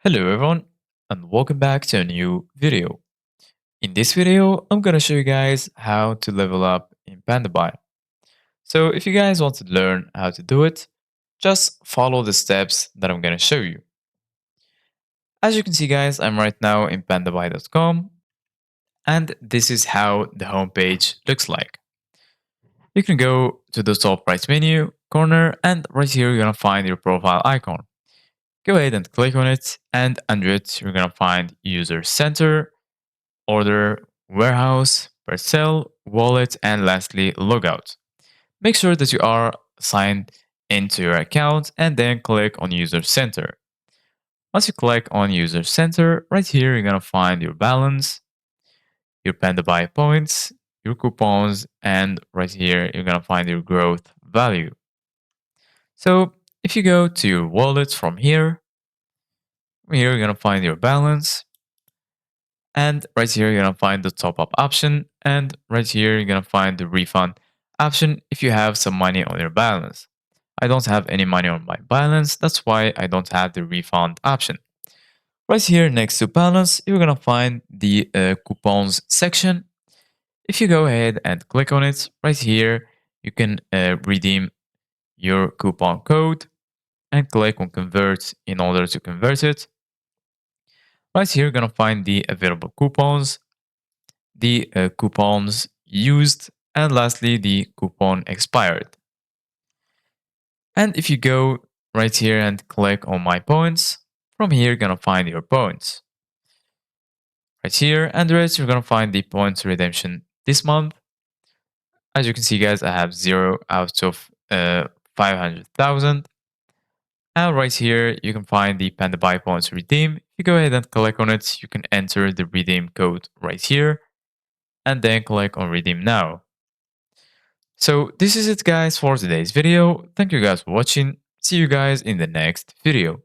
Hello everyone and welcome back to a new video. In this video, I'm gonna show you guys how to level up in Pandabuy. So if you guys want to learn how to do it, just follow the steps that I'm gonna show you. As you can see guys, I'm right now in pandabuy.com and this is how the homepage looks like. You can go to the top right menu corner and right here you're gonna find your profile icon. Go ahead and click on it and under it you're gonna find user center, order, warehouse, parcel, wallet, and lastly, logout. Make sure that you are signed into your account and then click on User Center. Once you click on User Center, right here you're gonna find your balance, your Pandabuy points, your coupons, and right here you're gonna find your growth value. So if you go to your wallet from here you're gonna find your balance, and right here, you're gonna find the top up option. And right here, you're gonna find the refund option if you have some money on your balance. I don't have any money on my balance. That's why I don't have the refund option. Right here next to balance, you're gonna find the coupons section. If you go ahead and click on it, right here, you can redeem your coupon code and click on convert in order to convert it. Right here, you're gonna find the available coupons, the coupons used, and lastly, the coupon expired. And if you go right here and click on my points, from here you're gonna find your points. Right here, under it, you're gonna find the points redemption this month. As you can see, guys, I have 0 out of 500,000. And right here, you can find the Pandabuy points redeem. If you go ahead and click on it, you can enter the redeem code right here and then click on redeem now. So this is it guys for today's video. Thank you guys for watching. See you guys in the next video.